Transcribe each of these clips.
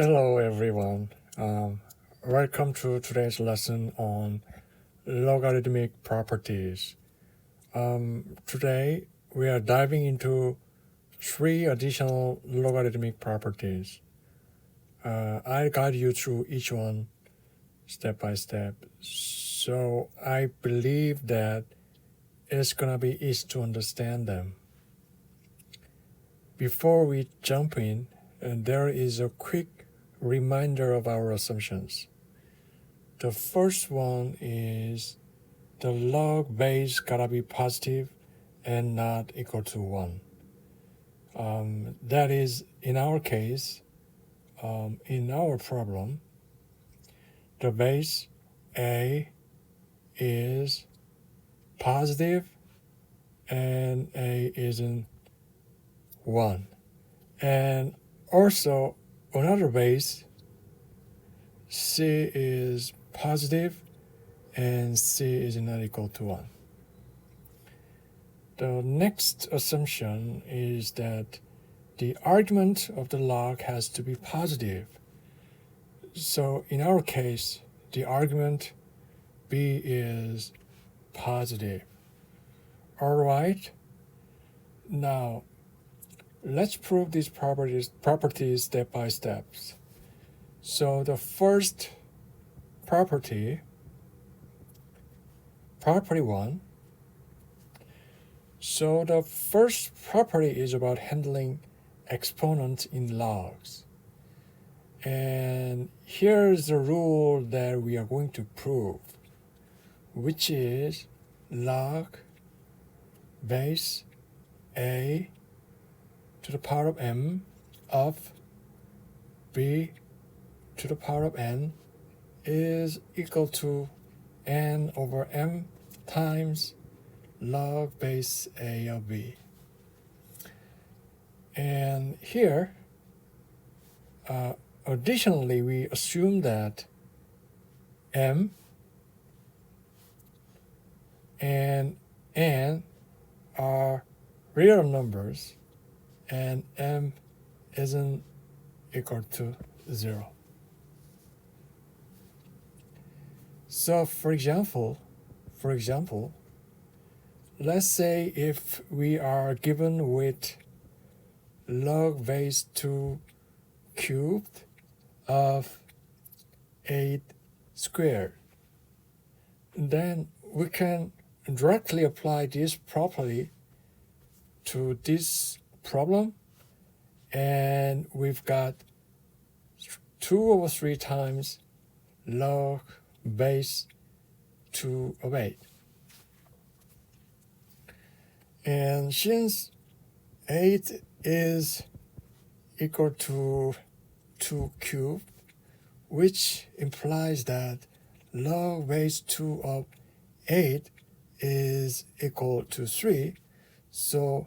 Hello everyone. Welcome to today's lesson on logarithmic properties. Today we are diving into 3 additional logarithmic properties. I'll guide you through each one step by step. So I believe that it's gonna be easy to understand them. Before we jump in, there is a quick reminder of our assumptions. The first one is the log base gotta be positive and not equal to 1. That is, in our case, in our problem, the base a is positive and a isn't 1. And also, another base, c is positive and c is not equal to 1. The next assumption is that the argument of the log has to be positive. So in our case, the argument b is positive. All right. Now, let's prove these properties step by step. So the first property 1. So the first property is about handling exponents in logs. And here's the rule that we are going to prove, which is log base a to the power of m of b to the power of n is equal to n over m times log base a of b. And here, additionally, we assume that m and n are real numbers and m isn't equal to 0. So for example, let's say if we are given with log base 2 cubed of 8 squared, then we can directly apply this property to this problem, and we've got 2 over 3 times log base 2 of 8. And since 8 is equal to 2 cubed, which implies that log base 2 of 8 is equal to 3, so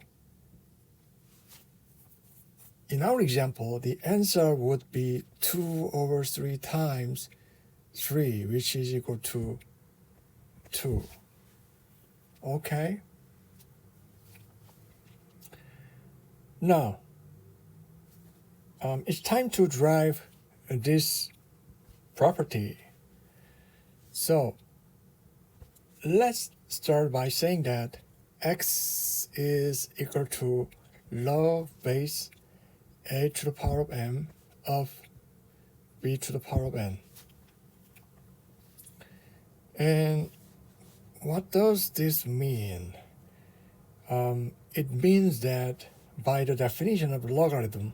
in our example, the answer would be 2 over 3 times 3, which is equal to 2. Okay? Now, it's time to derive this property. So, let's start by saying that x is equal to log base a to the power of m of b to the power of n. And what does this mean? It means that by the definition of the logarithm,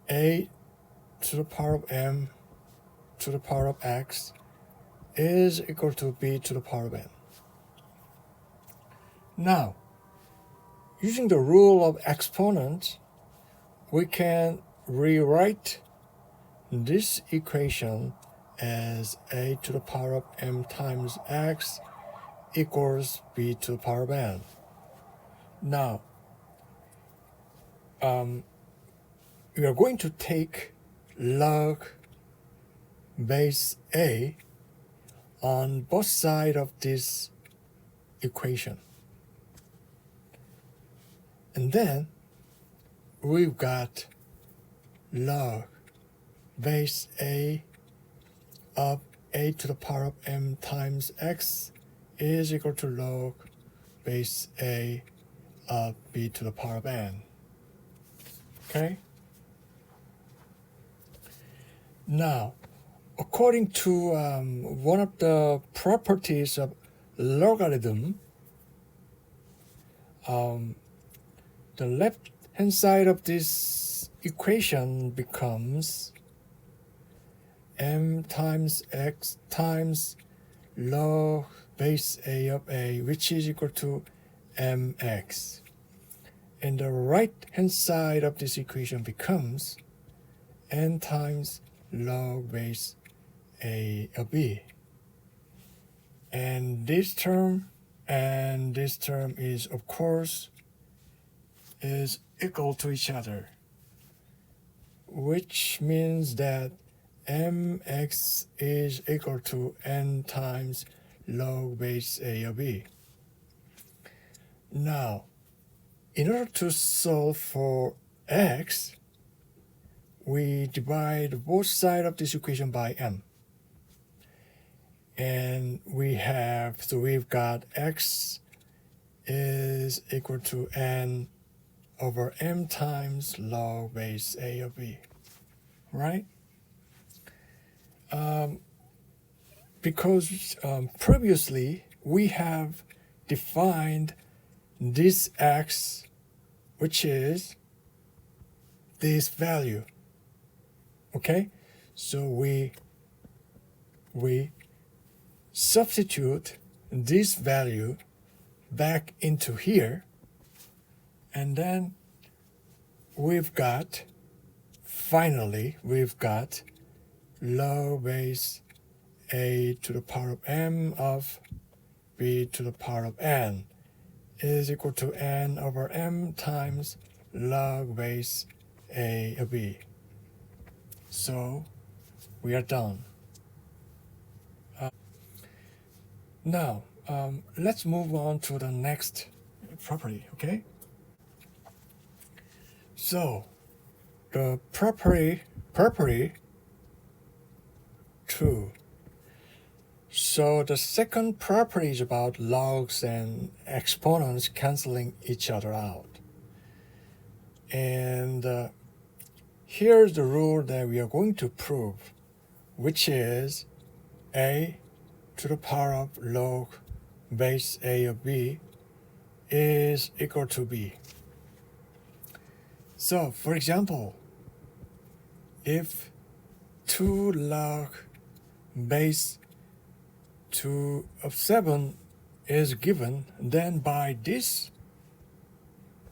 a to the power of m to the power of x is equal to b to the power of n. Now, using the rule of exponents, we can rewrite this equation as a to the power of m times x equals b to the power of n. Now, we are going to take log base a on both sides of this equation. And then we've got log base a of a to the power of m times x is equal to log base a of b to the power of n. Okay? Now, according to one of the properties of logarithm, the left-hand side of this equation becomes m times x times log base a of a, which is equal to mx. And the right-hand side of this equation becomes n times log base a of b. And this term is, of course, is equal to each other, which means that mx is equal to n times log base a of b. Now, in order to solve for x, we divide both sides of this equation by m. And we've got x is equal to n over m times log base a of b, right? Because previously we have defined this x, which is this value, okay? So we substitute this value back into here, and then finally we've got log base a to the power of m of b to the power of n is equal to n over m times log base a of b. So we are done. Now, let's move on to the next property, okay? So, the property 2. So the second property is about logs and exponents canceling each other out. And here's the rule that we are going to prove, which is a to the power of log base a of b is equal to b. So, for example, if 2 log base 2 of 7 is given, then by this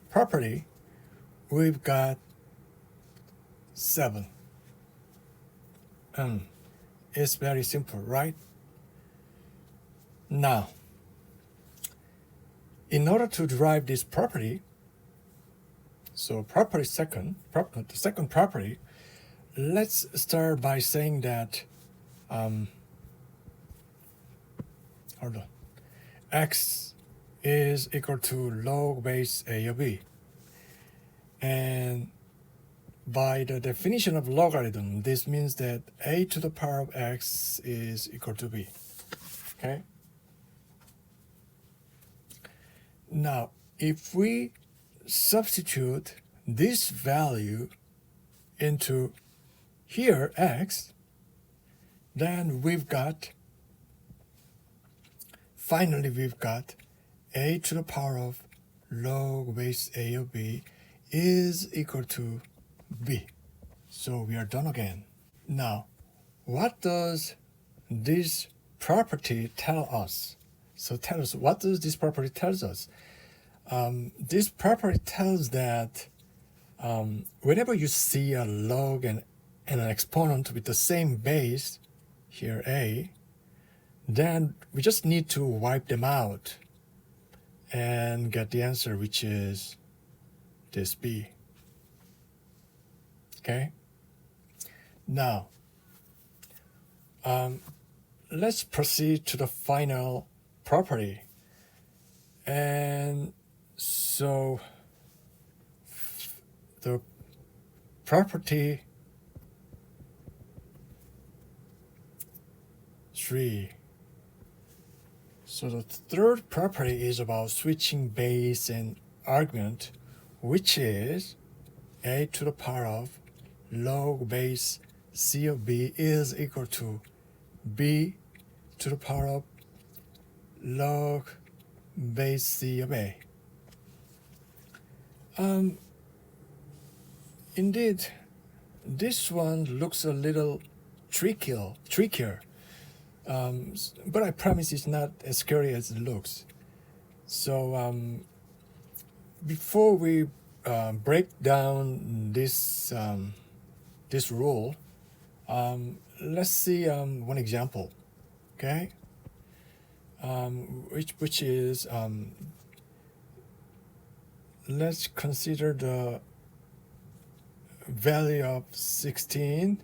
property, we've got 7. It's very simple, right? Now, in order to derive this property, so the second property, let's start by saying that x is equal to log base a of b. And by the definition of logarithm, this means that a to the power of x is equal to b. Okay? Now, if we substitute this value into here, x, then finally we've got a to the power of log base a of b is equal to b. So we are done again. Now, what does this property tell us? So tell us, what does this property tell us? This property tells that whenever you see a log and an exponent with the same base, here a, then we just need to wipe them out and get the answer, which is this b. Okay? Now, let's proceed to the final property. And so the property 3. So the third property is about switching base and argument, which is a to the power of log base c of b is equal to b to the power of log base c of a. Indeed, this one looks a little trickier, but I promise it's not as scary as it looks. So before we break down this rule, let's see one example, okay? Which is let's consider the value of 16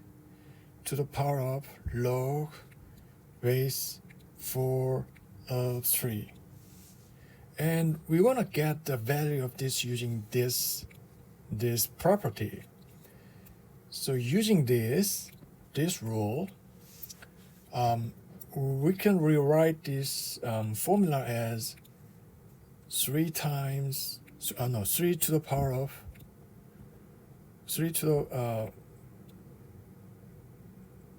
to the power of log base 4 of 3. And we want to get the value of this using this property. So using this rule, we can rewrite this formula as 3 to the power of 3 to the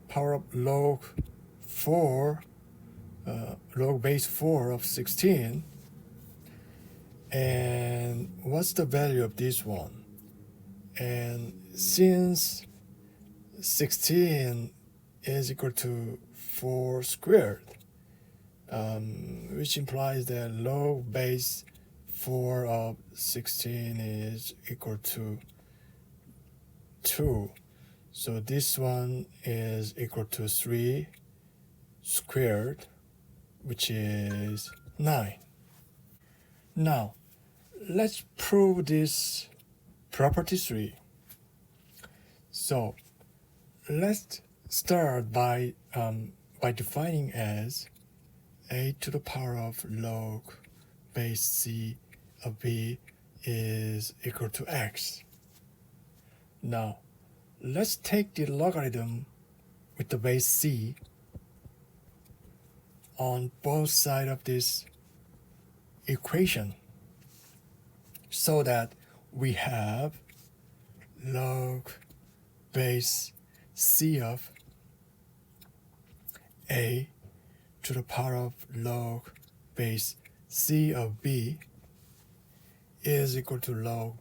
power of log 4, log base 4 of 16. And what's the value of this one? And since 16 is equal to 4 squared, which implies that log base 4 of 16 is equal to 2. So this one is equal to 3 squared, which is 9. Now, let's prove this property 3. So let's start by defining as a to the power of log base c of b is equal to x. Now, let's take the logarithm with the base c on both sides of this equation so that we have log base c of a to the power of log base c of b is equal to log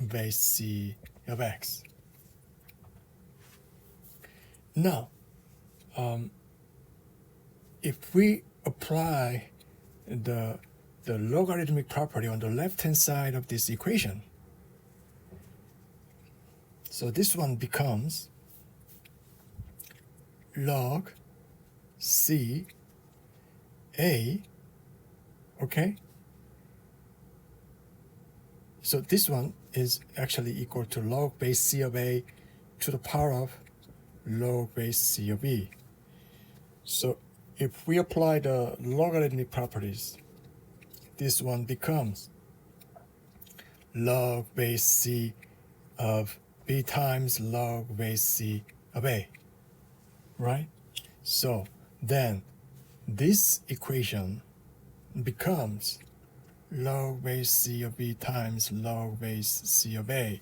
base c of x. Now, if we apply the logarithmic property on the left-hand side of this equation, so this one becomes log c a, okay? So this one is actually equal to log base c of a to the power of log base c of b. So if we apply the logarithmic properties, this one becomes log base c of b times log base c of a, right? So then this equation becomes log base c of b times log base c of a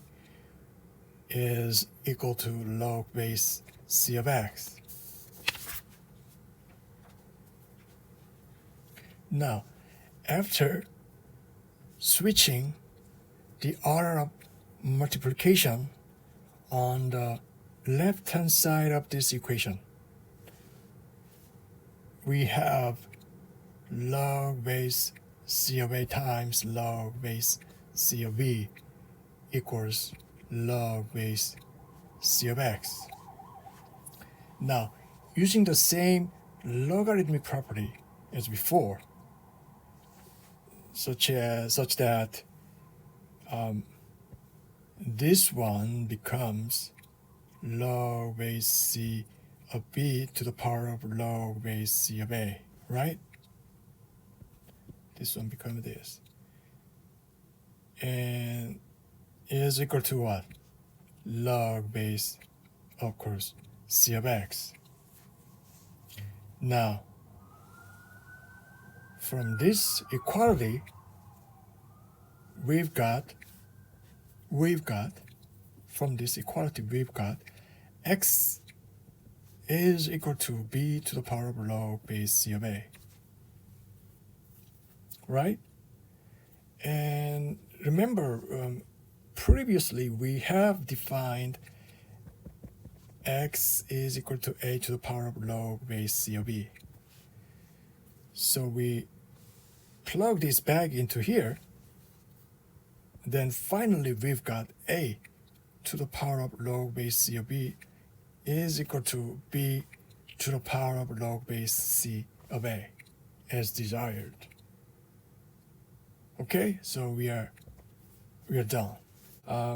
is equal to log base c of x. Now, after switching the order of multiplication on the left-hand side of this equation, we have log base c of a times log base c of b equals log base c of x. Now, using the same logarithmic property as before, such that this one becomes log base c of b to the power of log base c of a, right? This one becomes this. And is equal to what? Log base, of course, c of x. Now, from this equality, we've got from this equality we've got x is equal to b to the power of log base c of a, right? And remember, previously we have defined x is equal to a to the power of log base c of b. So we plug this back into here. Then finally we've got a to the power of log base c of b is equal to b to the power of log base c of a as desired. Okay, so we are done.